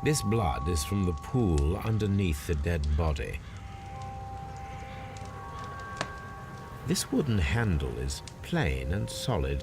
This blood is from the pool underneath the dead body. This wooden handle is plain and solid.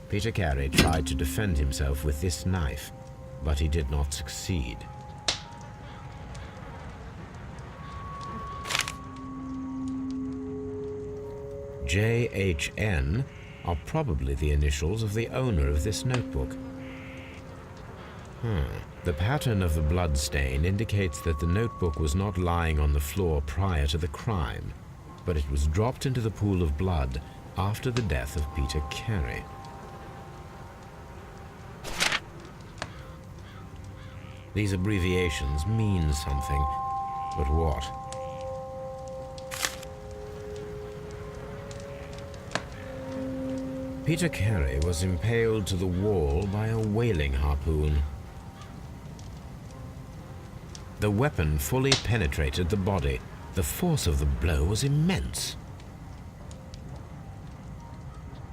Peter Carey tried to defend himself with this knife, but he did not succeed. JHN are probably the initials of the owner of this notebook. The pattern of the blood stain indicates that the notebook was not lying on the floor prior to the crime, but it was dropped into the pool of blood after the death of Peter Carey. These abbreviations mean something, but what? Peter Carey was impaled to the wall by a whaling harpoon. The weapon fully penetrated the body. The force of the blow was immense.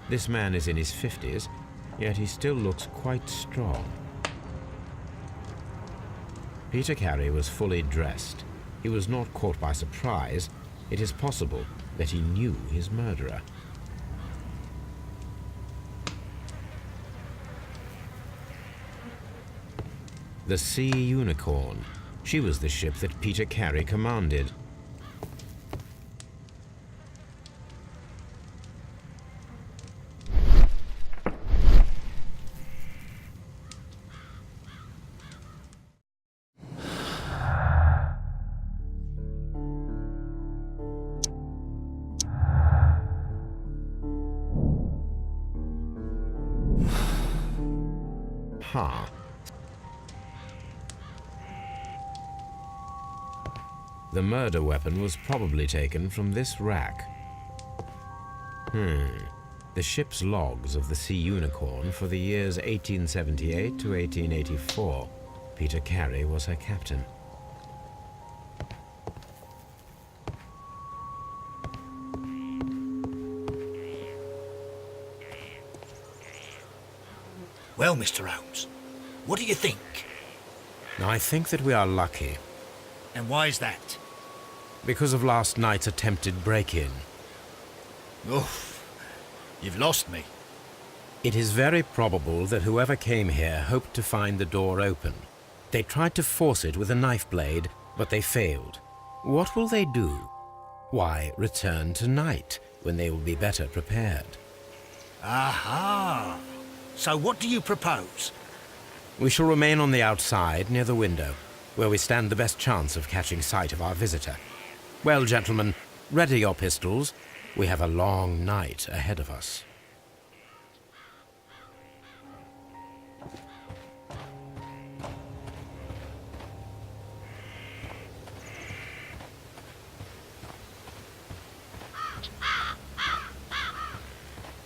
This man is in his 50s, yet he still looks quite strong. Peter Carey was fully dressed. He was not caught by surprise. It is possible that he knew his murderer. The Sea Unicorn. She was the ship that Peter Carey commanded. The murder weapon was probably taken from this rack. The ship's logs of the Sea Unicorn for the years 1878 to 1884. Peter Carey was her captain. Well, Mr. Holmes, what do you think? I think that we are lucky. And why is that? Because of last night's attempted break-in. Oof, you've lost me. It is very probable that whoever came here hoped to find the door open. They tried to force it with a knife blade, but they failed. What will they do? Why, return tonight, when they will be better prepared. Aha! So what do you propose? We shall remain on the outside, near the window, where we stand the best chance of catching sight of our visitor. Well, gentlemen, ready your pistols. We have a long night ahead of us.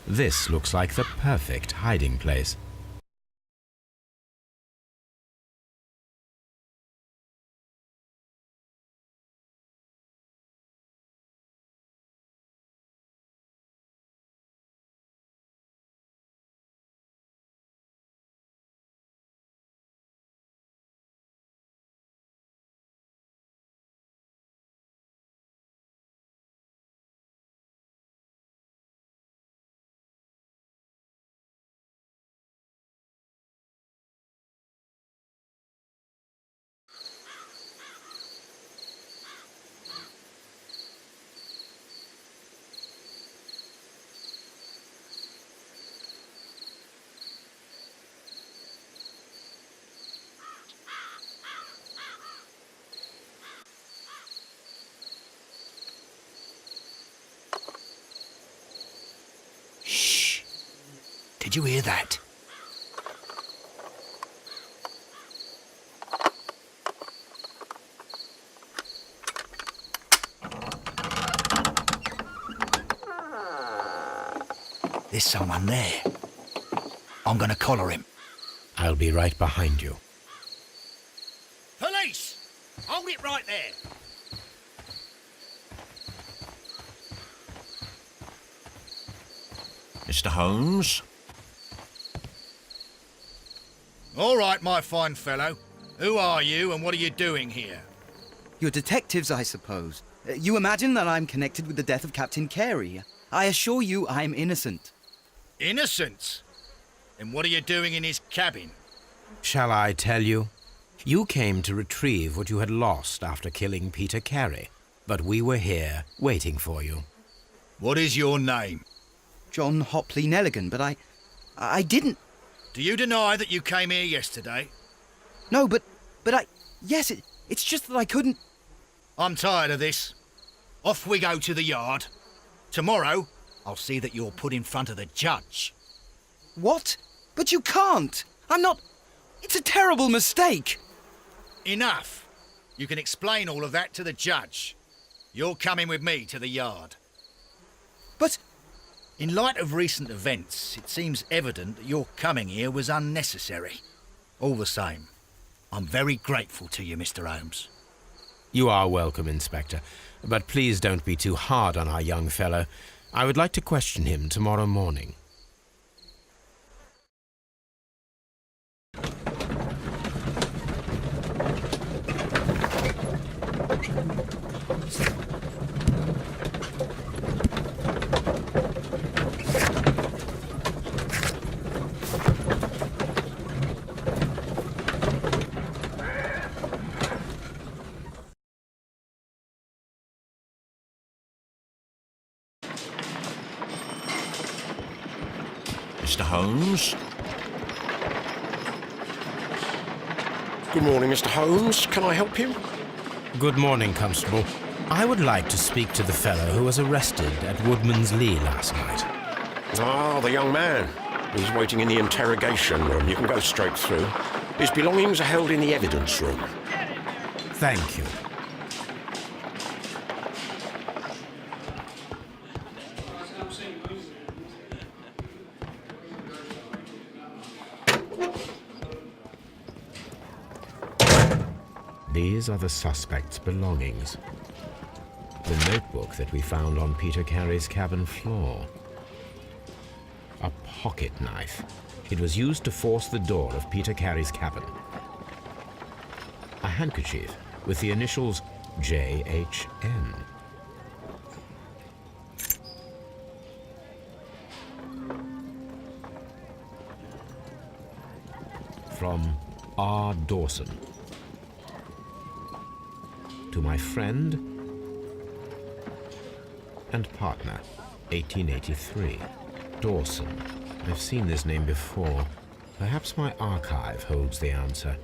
This looks like the perfect hiding place. Did you hear that? There's someone there. I'm gonna collar him. I'll be right behind you. Police! Hold it right there. Mr. Holmes? All right, my fine fellow. Who are you and what are you doing here? You're detectives, I suppose. You imagine that I'm connected with the death of Captain Carey. I assure you I'm innocent. Innocent? Then what are you doing in his cabin? Shall I tell you? You came to retrieve what you had lost after killing Peter Carey, but we were here waiting for you. What is your name? John Hopley Nelligan, but I didn't... Do you deny that you came here yesterday? No, but yes, it's just that I couldn't... I'm tired of this. Off we go to the yard. Tomorrow, I'll see that you're put in front of the judge. What? But you can't! I'm not... It's a terrible mistake! Enough! You can explain all of that to the judge. You're coming with me to the yard. But... In light of recent events, it seems evident that your coming here was unnecessary. All the same, I'm very grateful to you, Mr. Holmes. You are welcome, Inspector, but please don't be too hard on our young fellow. I would like to question him tomorrow morning. Mr. Holmes? Good morning, Mr. Holmes. Can I help you? Good morning, Constable. I would like to speak to the fellow who was arrested at Woodman's Lee last night. Ah, the young man. He's waiting in the interrogation room. You can go straight through. His belongings are held in the evidence room. Thank you. These are the suspect's belongings. The notebook that we found on Peter Carey's cabin floor. A pocket knife. It was used to force the door of Peter Carey's cabin. A handkerchief with the initials JHN. From R. Dawson. To my friend and partner, 1883. Dawson. I've seen this name before. Perhaps my archive holds the answer.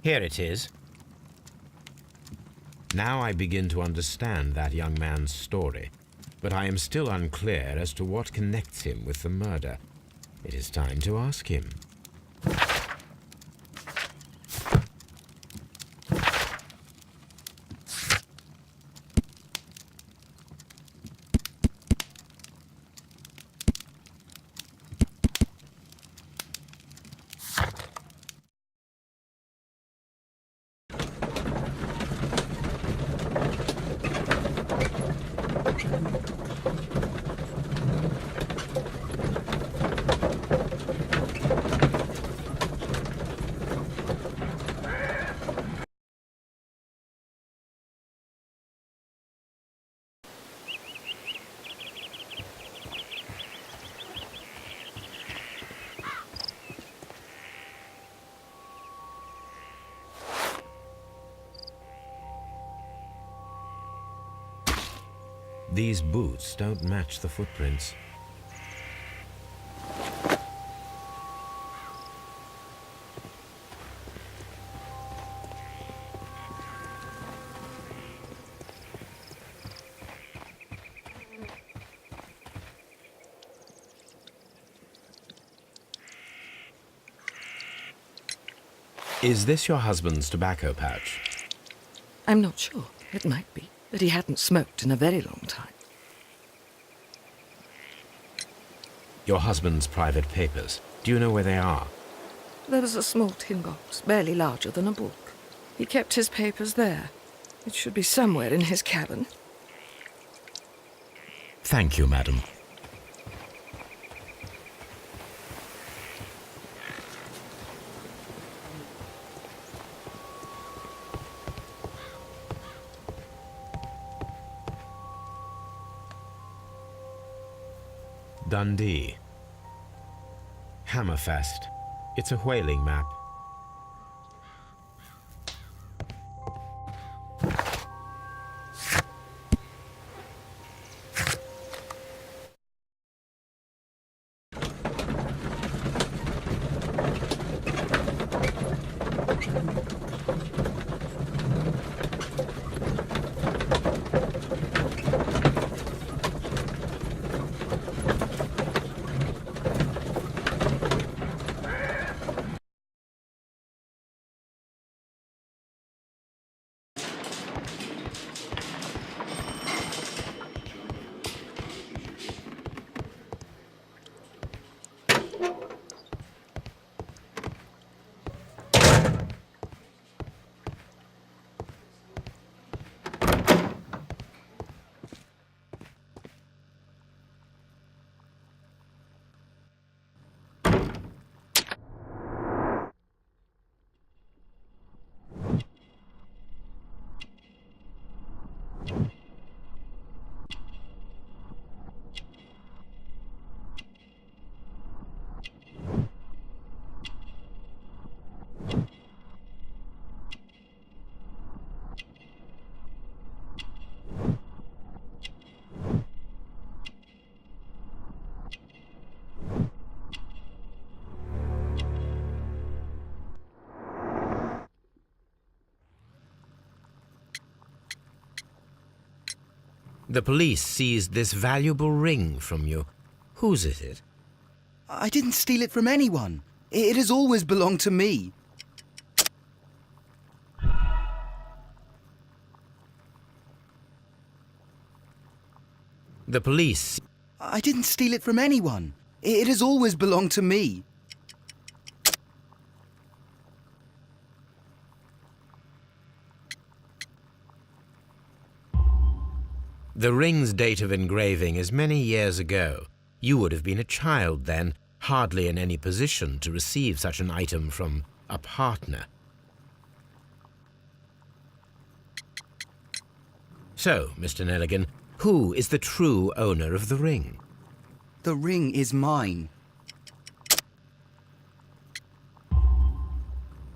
Here it is. Now I begin to understand that young man's story, but I am still unclear as to what connects him with the murder. It is time to ask him. These boots don't match the footprints. Is this your husband's tobacco pouch? I'm not sure. It might be, but he hadn't smoked in a very long time. Your husband's private papers. Do you know where they are? There was a small tin box, barely larger than a book. He kept his papers there. It should be somewhere in his cabin. Thank you, madam. Dundee. Hammerfest. It's a whaling map. The police seized this valuable ring from you. Whose is it? I didn't steal it from anyone. It has always belonged to me. The police... I didn't steal it from anyone. It has always belonged to me. The ring's date of engraving is many years ago. You would have been a child then, hardly in any position to receive such an item from a partner. So, Mr. Nelligan, who is the true owner of the ring? The ring is mine.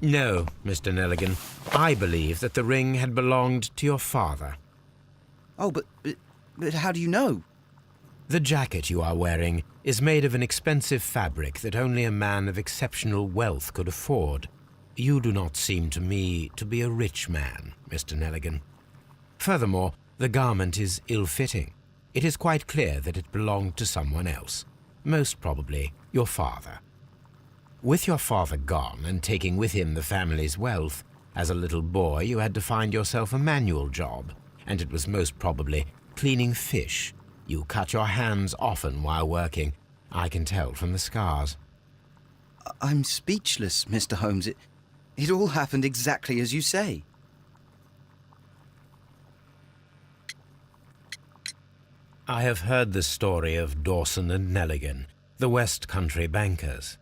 No, Mr. Nelligan. I believe that the ring had belonged to your father. Oh, but how do you know? The jacket you are wearing is made of an expensive fabric that only a man of exceptional wealth could afford. You do not seem to me to be a rich man, Mr. Nelligan. Furthermore, the garment is ill-fitting. It is quite clear that it belonged to someone else, most probably your father. With your father gone and taking with him the family's wealth, as a little boy you had to find yourself a manual job, and it was most probably cleaning fish. You cut your hands often while working. I can tell from the scars. I'm speechless, Mr. Holmes. It all happened exactly as you say. I have heard the story of Dawson and Nelligan, the West Country bankers.